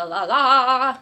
la la la.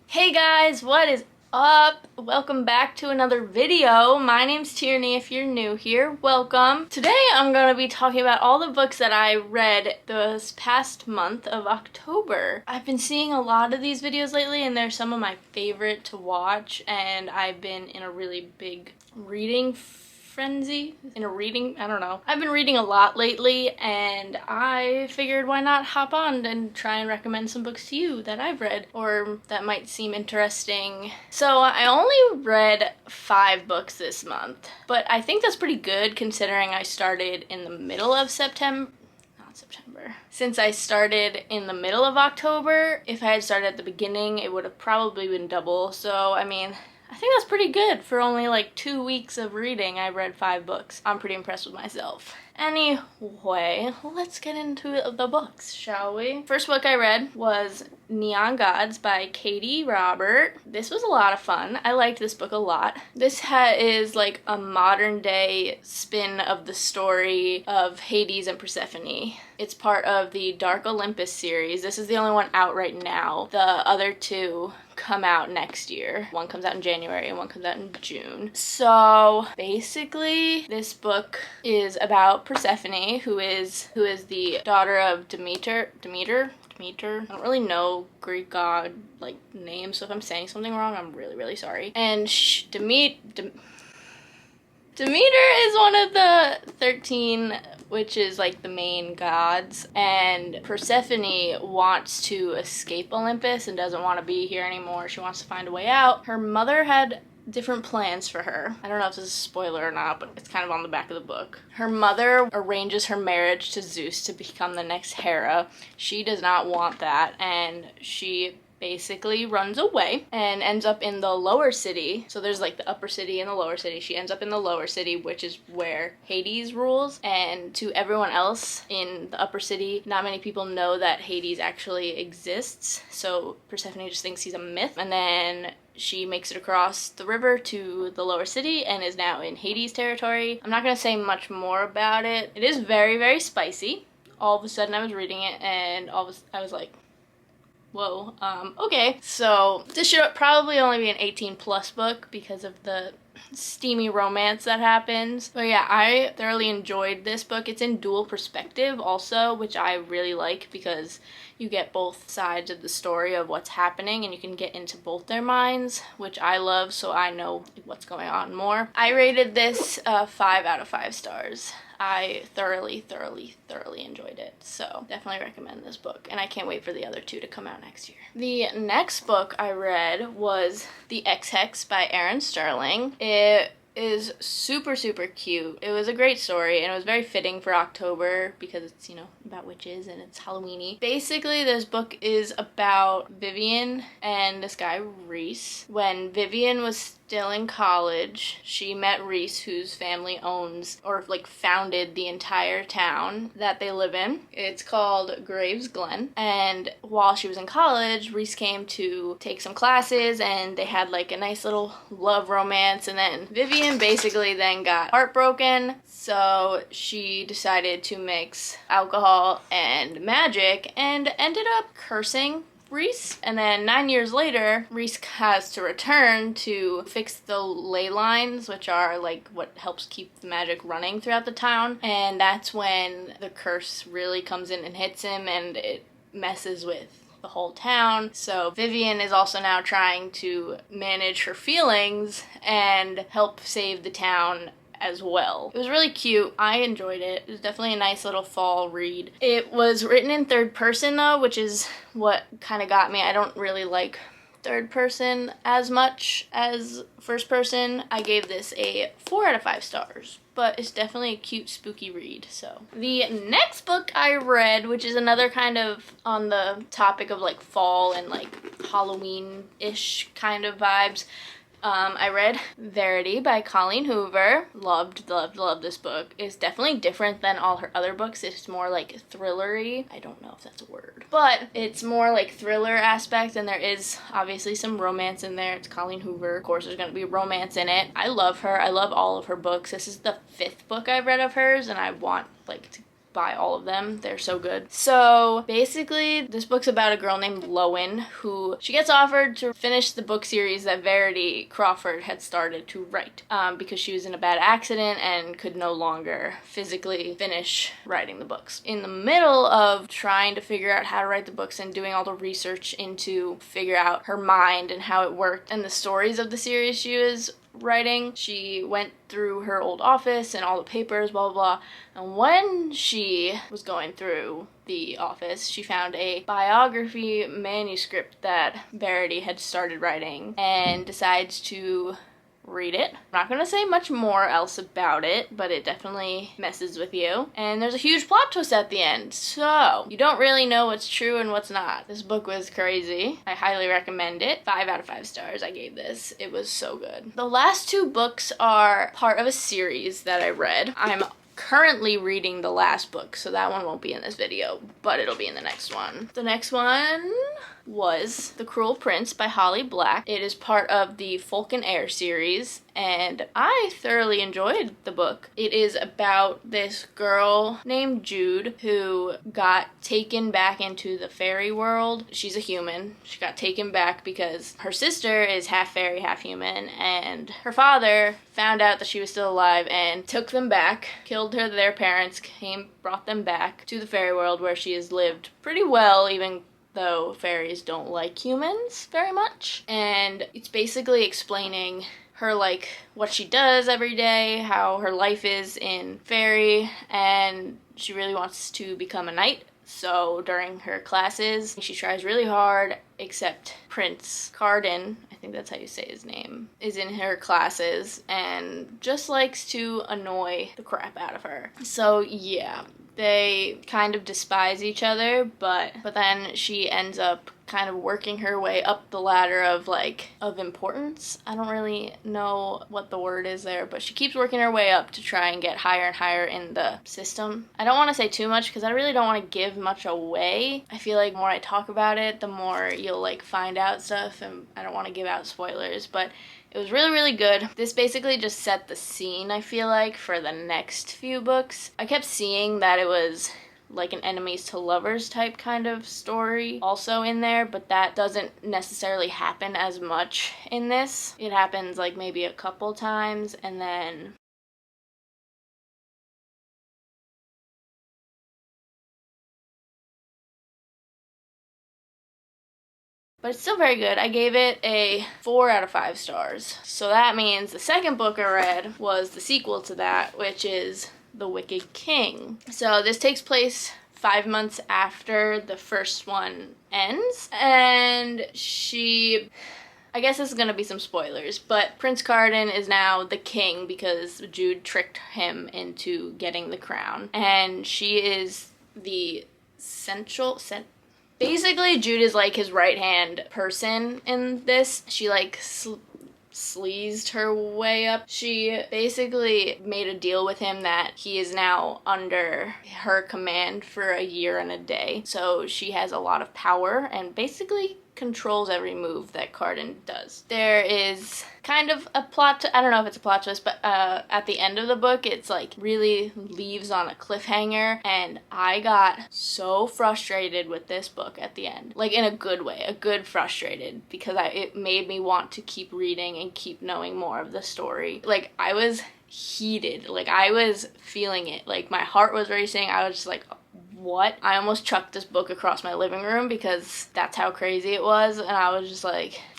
Hey guys, what is up? Welcome back to another video. My name's Tierney. If you're new here, welcome. Today I'm going to be talking about all the books that I read this past month of October. I've been seeing a lot of these videos lately and they're some of my favorite to watch, and I've been in a really big reading frenzy. I don't know. I've been reading a lot lately and I figured why not hop on and try and recommend some books to you that I've read or that might seem interesting. So I only read 5 books this month, but I think that's pretty good considering I started in the middle of September. Since I started in the middle of October, if I had started at the beginning, it would have probably been double. So, I mean, I think that's pretty good. For only like 2 weeks of reading, I read 5 books. I'm pretty impressed with myself. Anyway, let's get into the books, shall we? First book I read was Neon Gods by Katie Robert. This was a lot of fun. I liked this book a lot. This is like a modern day spin of the story of Hades and Persephone. It's part of the Dark Olympus series. This is the only one out right now. The other 2 come out next year. One comes out in January and one comes out in June. So basically this book is about Persephone, who is the daughter of Demeter. I don't really know Greek god like names, so if I'm saying something wrong, I'm really sorry. And Demeter is one of the 13, which is like the main gods, and Persephone wants to escape Olympus and doesn't want to be here anymore. She wants to find a way out. Her mother had different plans for her. I don't know if this is a spoiler or not, but it's kind of on the back of the book. Her mother arranges her marriage to Zeus to become the next Hera. She does not want that, and she basically runs away and ends up in the lower city. So there's like the upper city and the lower city. She ends up in the lower city, which is where Hades rules. And to everyone else in the upper city, not many people know that Hades actually exists. So Persephone just thinks he's a myth. And then she makes it across the river to the lower city and is now in Hades territory. I'm not going to say much more about it. It is very spicy. All of a sudden I was reading it and I was like, whoa, okay. So this should probably only be an 18+ book because of the steamy romance that happens. But yeah, I thoroughly enjoyed this book. It's in dual perspective also, which I really like because you get both sides of the story of what's happening and you can get into both their minds, which I love, so I know what's going on more. I rated this 5 out of 5 stars. I thoroughly enjoyed it, so definitely recommend this book, and I can't wait for the other 2 to come out next year. The next book I read was The Ex-Hex by Erin Sterling. It is super cute. It was a great story and it was very fitting for October because it's, you know, about witches and it's Halloween-y. Basically, this book is about Vivian and this guy Reese. When Vivian was still in college, she met Reese, whose family owns or like founded the entire town that they live in. It's called Graves Glen, and while she was in college, Reese came to take some classes and they had like a nice little love romance, and then Vivian basically then got heartbroken, so she decided to mix alcohol and magic and ended up cursing Reese. And then 9 years later, Reese has to return to fix the ley lines, which are like what helps keep the magic running throughout the town. And that's when the curse really comes in and hits him, and it messes with the whole town. So Vivian is also now trying to manage her feelings and help save the town as well. It was really cute. I enjoyed it. It was definitely a nice little fall read. It was written in third person though, which is what kind of got me. I don't really like third person as much as first person. I gave this a 4 out of 5 stars, but it's definitely a cute, spooky read. So the next book I read, which is another kind of on the topic of like fall and like Halloween-ish kind of vibes, I read Verity by Colleen Hoover. Loved this book. It's definitely different than all her other books. It's more like thrillery. I don't know if that's a word. But it's more like thriller aspect, and there is obviously some romance in there. It's Colleen Hoover. Of course, there's going to be romance in it. I love her. I love all of her books. This is the 5th book I've read of hers, and I want like to buy all of them. They're so good. So basically, this book's about a girl named Lowen who she gets offered to finish the book series that Verity Crawford had started to write because she was in a bad accident and could no longer physically finish writing the books. In the middle of trying to figure out how to write the books and doing all the research into figure out her mind and how it worked and the stories of the series she was writing, she went through her old office and all the papers, blah, blah, blah. And when she was going through the office, she found a biography manuscript that Verity had started writing and decides to read it. I'm not gonna say much more else about it, but it definitely messes with you. And there's a huge plot twist at the end, so you don't really know what's true and what's not. This book was crazy. I highly recommend it. 5 out of 5 stars I gave this. It was so good. The last 2 books are part of a series that I read. I'm currently reading the last book, so that one won't be in this video, but it'll be in the next one. The next one was The Cruel Prince by Holly Black. It is part of the Folk and Air series, and I thoroughly enjoyed the book. It is about this girl named Jude who got taken back into the fairy world. She's a human. She got taken back because her sister is half fairy, half human, and her father found out that she was still alive and took them back, killed their parents, brought them back to the fairy world where she has lived pretty well, even though fairies don't like humans very much. And it's basically explaining her, like, what she does every day, how her life is in fairy, and she really wants to become a knight. So during her classes, she tries really hard, except Prince Carden, I think that's how you say his name, is in her classes and just likes to annoy the crap out of her. So yeah, they kind of despise each other, but then she ends up kind of working her way up the ladder of importance. I don't really know what the word is there, but she keeps working her way up to try and get higher and higher in the system. I don't want to say too much because I really don't want to give much away. I feel like the more I talk about it, the more you'll find out stuff, and I don't want to give out spoilers, but it was really, really good. This basically just set the scene, I feel like, for the next few books. I kept seeing that it was like an enemies to lovers type kind of story also in there, but that doesn't necessarily happen as much in this. It happens maybe a couple times, and then but it's still very good. I gave it a 4 out of 5 stars. So that means the second book I read was the sequel to that, which is The Wicked King. So this takes place 5 months after the first one ends, and I guess this is going to be some spoilers, but Prince Carden is now the king because Jude tricked him into getting the crown, and she is the basically, Jude is his right-hand person in this. She sleazed her way up. She basically made a deal with him that he is now under her command for a year and a day. So she has a lot of power and basically controls every move that Carden does. There is kind of a plot, I don't know if it's a plot twist, but at the end of the book, it's really leaves on a cliffhanger, and I got so frustrated with this book at the end. In a good way, a good frustrated, because it made me want to keep reading and keep knowing more of the story. I was heated, I was feeling it, my heart was racing. I was just what? I almost chucked this book across my living room because that's how crazy it was, and I was just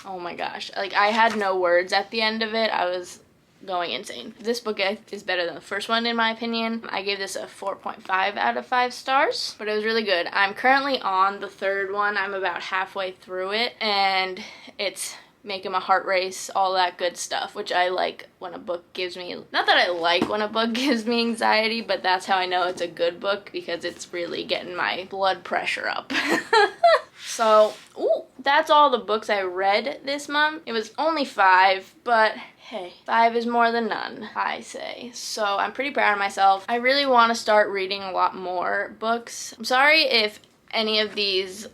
oh my gosh. I had no words at the end of it. I was going insane. This book is better than the first one in my opinion. I gave this a 4.5 out of 5 stars, but it was really good. I'm currently on the third one. I'm about halfway through it, and it's making my heart race, all that good stuff, which I like when a book gives me, not that I like when a book gives me anxiety, but that's how I know it's a good book, because it's really getting my blood pressure up. So, that's all the books I read this month. It was only 5, but hey, 5 is more than none, I say. So I'm pretty proud of myself. I really want to start reading a lot more books. I'm sorry if any of these,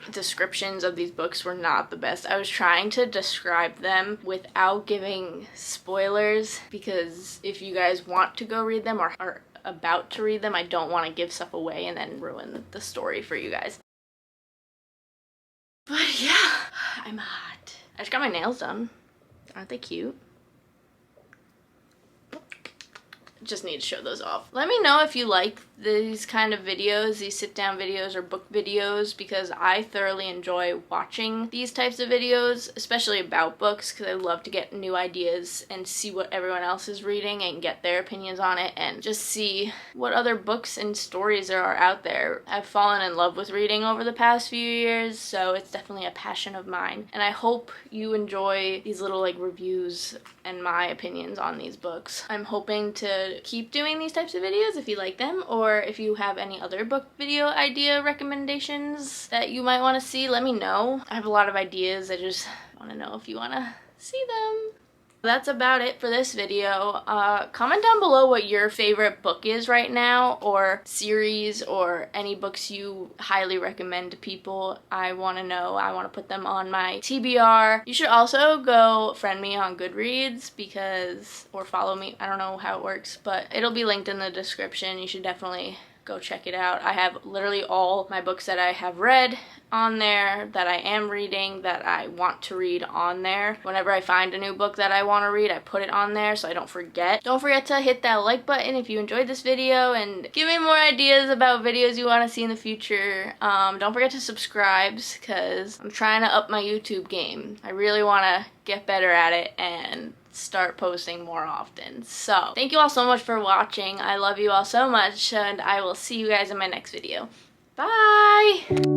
descriptions of these books were not the best. I was trying to describe them without giving spoilers, because if you guys want to go read them or are about to read them. I don't want to give stuff away and then ruin the story for you guys. But yeah, I'm hot. I just got my nails done. Aren't they cute? Just need to show those off. Let me know if you like these kind of videos, these sit down videos or book videos, because I thoroughly enjoy watching these types of videos, especially about books, because I love to get new ideas and see what everyone else is reading and get their opinions on it and just see what other books and stories there are out there. I've fallen in love with reading over the past few years, so it's definitely a passion of mine, and I hope you enjoy these little like reviews and my opinions on these books. I'm hoping to keep doing these types of videos if you like them, or if you have any other book video idea recommendations that you might want to see, let me know. I have a lot of ideas. I just want to know if you want to see them. That's about it for this video. Comment down below what your favorite book is right now, or series, or any books you highly recommend to people. I want to know. I want to put them on my TBR. You should also go friend me on Goodreads, or follow me. I don't know how it works, but it'll be linked in the description. You should definitely go check it out. I have literally all my books that I have read on there, that I am reading, that I want to read on there. Whenever I find a new book that I want to read, I put it on there so I don't forget. Don't forget to hit that like button if you enjoyed this video, and give me more ideas about videos you want to see in the future. Don't forget to subscribe, because I'm trying to up my YouTube game. I really want to get better at it and start posting more often. So thank you all so much for watching. I love you all so much, and I will see you guys in my next video. Bye!